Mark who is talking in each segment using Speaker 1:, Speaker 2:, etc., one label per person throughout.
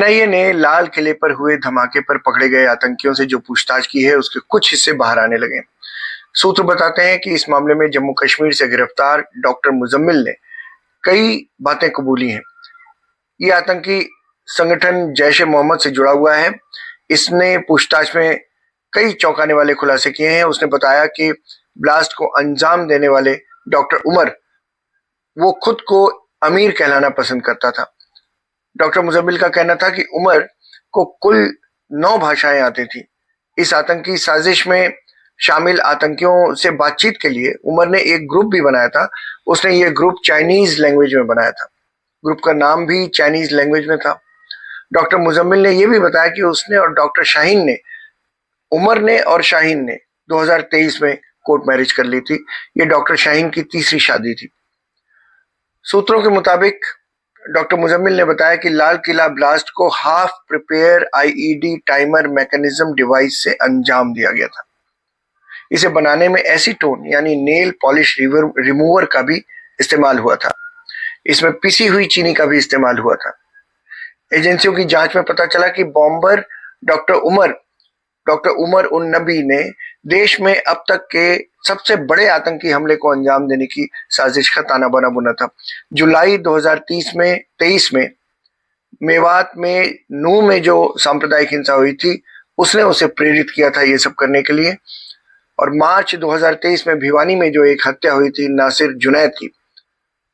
Speaker 1: NIA ने लाल किले पर हुए धमाके पर पकड़े गए आतंकियों से जो पूछताछ की है उसके कुछ हिस्से बाहर आने लगे। सूत्र बताते हैं कि इस मामले में जम्मू कश्मीर से गिरफ्तार डॉक्टर मुजम्मिल ने कई बातें कबूली हैं। ये आतंकी संगठन जैश ए मोहम्मद से जुड़ा हुआ है। इसने पूछताछ में कई चौंकाने वाले खुलासे किए हैं। उसने बताया कि ब्लास्ट को अंजाम देने वाले डॉक्टर उमर वो खुद को अमीर कहलाना पसंद करता था। डॉक्टर मुजम्मिल का कहना था कि उमर को कुल 9 भाषाएं आती थी। इस आतंकी साजिश में शामिल आतंकियों से बातचीत के लिए उमर ने एक ग्रुप भी बनाया था। उसने ये ग्रुप चाइनीज लैंग्वेज में बनाया था। ग्रुप का नाम भी चाइनीज लैंग्वेज में था। डॉक्टर मुजम्मिल ने यह भी बताया कि उसने और डॉक्टर शाहीन ने, उमर ने और शाहीन ने 2023 में कोर्ट मैरिज कर ली थी। ये डॉक्टर शाहीन की तीसरी शादी थी। सूत्रों के मुताबिक डॉक्टर मुजम्मिल ने बताया कि लाल किला ब्लास्ट को half prepare IED timer mechanism device से अंजाम दिया गया था। इसे बनाने में एसीटोन यानी नेल पॉलिश रिमूवर का भी इस्तेमाल हुआ था। इसमें पिसी हुई चीनी का भी इस्तेमाल हुआ था। एजेंसियों की जांच में पता चला कि बॉम्बर डॉक्टर उमर उन नबी ने देश में अब तक के सबसे बड़े आतंकी हमले को अंजाम देने की साजिश का ताना बाना बुना था। जुलाई 2023 में मेवात में नू में जो सांप्रदायिक हिंसा हुई थी उसने उसे प्रेरित किया था ये सब करने के लिए। और मार्च 2023 में भिवानी में जो एक हत्या हुई थी नासिर जुनैद की,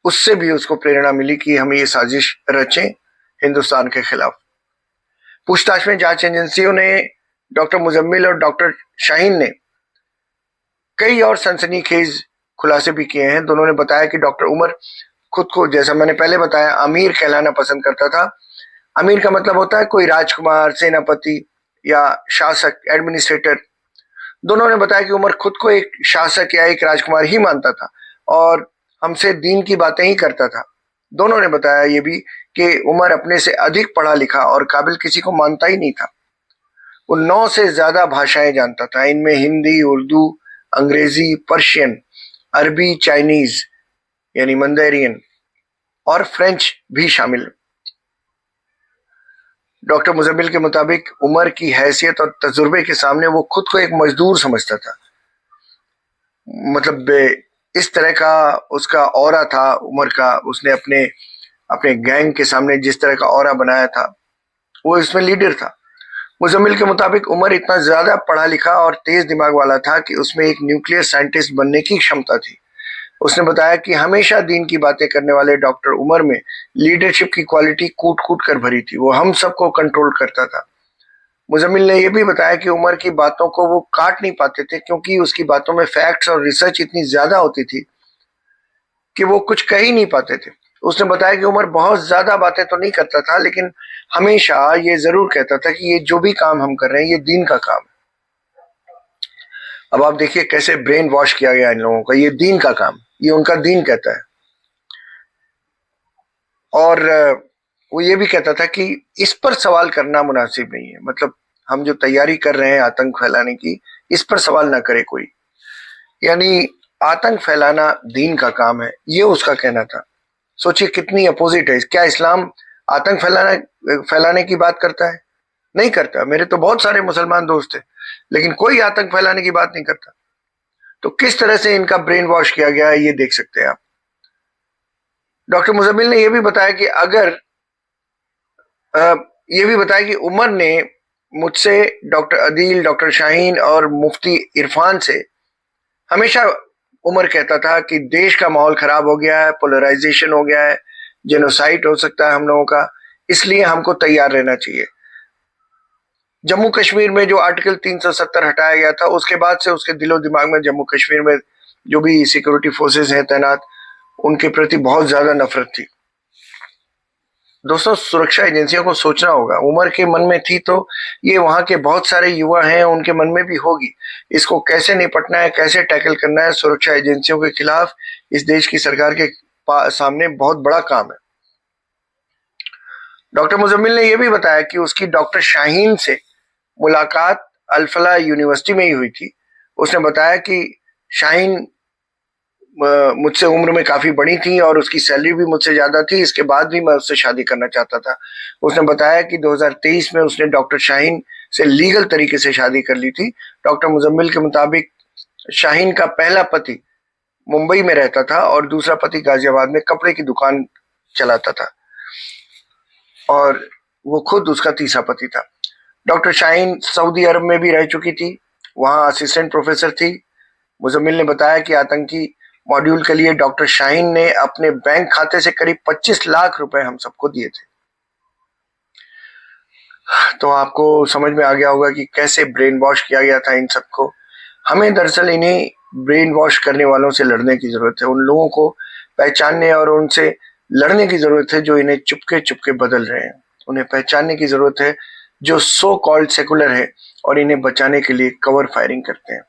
Speaker 1: उससे भी उसको प्रेरणा मिली कि हम ये साजिश रचें हिंदुस्तान के खिलाफ। पूछताछ में जांच एजेंसियों ने डॉक्टर मुजम्मिल और डॉक्टर शाहीन ने कई और सनसनीखेज खुलासे भी किए हैं। दोनों ने बताया कि डॉक्टर उमर खुद को, जैसा मैंने पहले बताया, अमीर कहलाना पसंद करता था। अमीर का मतलब होता है कोई राजकुमार, सेनापति या शासक, एडमिनिस्ट्रेटर। दोनों ने बताया कि उमर खुद को एक शासक या एक राजकुमार ही मानता था और हमसे दीन की बातें ही करता था। दोनों ने बताया ये भी कि उमर अपने से अधिक पढ़ा लिखा और काबिल किसी को मानता ही नहीं था। वो 9 से ज्यादा भाषाएं जानता था। इनमें हिंदी, उर्दू, अंग्रेजी, पर्शियन, अरबी, चाइनीज यानी मंडेरियन और फ्रेंच भी शामिल। डॉक्टर मुजम्मिल के मुताबिक उमर की हैसियत और तजुर्बे के सामने वो खुद को एक मजदूर समझता था। मतलब इस तरह का उसका ऑरा था उमर का। उसने अपने गैंग के सामने जिस तरह का ऑरा बनाया था वो इसमें लीडर था। मुजम्मिल के मुताबिक उमर इतना ज्यादा पढ़ा लिखा और तेज दिमाग वाला था कि उसमें एक न्यूक्लियर साइंटिस्ट बनने की क्षमता थी। उसने बताया कि हमेशा दीन की बातें करने वाले डॉक्टर उमर में लीडरशिप की क्वालिटी कूट कूट कर भरी थी। वो हम सबको कंट्रोल करता था। मुजम्मिल ने यह भी बताया कि उमर की बातों को वो काट नहीं पाते थे क्योंकि उसकी बातों में फैक्ट्स और रिसर्च इतनी ज्यादा होती थी कि वो कुछ कह ही नहीं पाते थे। उसने बताया कि उमर बहुत ज्यादा बातें तो नहीं करता था, लेकिन हमेशा ये जरूर कहता था कि ये जो भी काम हम कर रहे हैं ये दीन का काम है। अब आप देखिए कैसे ब्रेन वॉश किया गया इन लोगों का। ये दीन का काम, ये उनका दीन कहता है। और वो ये भी कहता था कि इस पर सवाल करना मुनासिब नहीं है। मतलब हम जो तैयारी कर रहे हैं आतंक फैलाने की, इस पर सवाल ना करे कोई। यानी आतंक फैलाना दीन का काम है, ये उसका कहना था। सोचिए कितनी अपोजिट है। क्या इस्लाम आतंक फैलाने की बात करता है? नहीं करता। मेरे तो बहुत सारे मुसलमान दोस्त हैं, लेकिन कोई आतंक फैलाने की बात नहीं करता। तो किस तरह से इनका ब्रेन वॉश किया गया है ये देख सकते हैं आप। डॉक्टर मुजम्मिल ने यह भी बताया कि उमर ने मुझसे, डॉक्टर अदील, डॉक्टर शाहीन और मुफ्ती इरफान से हमेशा उमर कहता था कि देश का माहौल खराब हो गया है, पोलराइजेशन हो गया है, जेनोसाइड हो सकता है हम लोगों का, इसलिए हमको तैयार रहना चाहिए। जम्मू कश्मीर में जो आर्टिकल 370 हटाया गया था उसके बाद से उसके दिलो दिमाग में जम्मू कश्मीर में जो भी सिक्योरिटी फोर्सेस हैं तैनात, उनके प्रति बहुत ज्यादा नफरत थी। दोस्तों, सुरक्षा एजेंसियों को सोचना होगा। उमर के मन में थी तो ये वहां के बहुत सारे युवा हैं उनके मन में भी होगी। इसको कैसे निपटना है, कैसे टैकल करना है सुरक्षा एजेंसियों के खिलाफ, इस देश की सरकार के सामने बहुत बड़ा काम है। डॉक्टर मुजम्मिल ने यह भी बताया कि उसकी डॉक्टर शाहीन से मुलाकात अल फलाह यूनिवर्सिटी में ही हुई थी। उसने बताया कि शाहीन मुझसे उम्र में काफी बड़ी थी और उसकी सैलरी भी मुझसे ज्यादा थी, इसके बाद भी मैं उससे शादी करना चाहता था। उसने बताया कि 2023 में उसने डॉक्टर शाहीन से लीगल तरीके से शादी कर ली थी। डॉक्टर मुजम्मिल के मुताबिक शाहीन का पहला पति मुंबई में रहता था और दूसरा पति गाजियाबाद में कपड़े की दुकान चलाता था और वो खुद उसका तीसरा पति था। डॉक्टर शाहीन सऊदी अरब में भी रह चुकी थी, वहां असिस्टेंट प्रोफेसर थी। मुजम्मिल ने बताया कि आतंकी मॉड्यूल के लिए डॉक्टर शाहीन ने अपने बैंक खाते से करीब 25 लाख रुपए हम सबको दिए थे। तो आपको समझ में आ गया होगा कि कैसे ब्रेन वॉश किया गया था इन सबको। हमें दरअसल इन्हीं ब्रेन वॉश करने वालों से लड़ने की जरूरत है, उन लोगों को पहचानने और उनसे लड़ने की जरूरत है जो इन्हें चुपके चुपके बदल रहे हैं। उन्हें पहचानने की जरूरत है जो सो कॉल्ड सेकुलर है और इन्हें बचाने के लिए कवर फायरिंग करते हैं।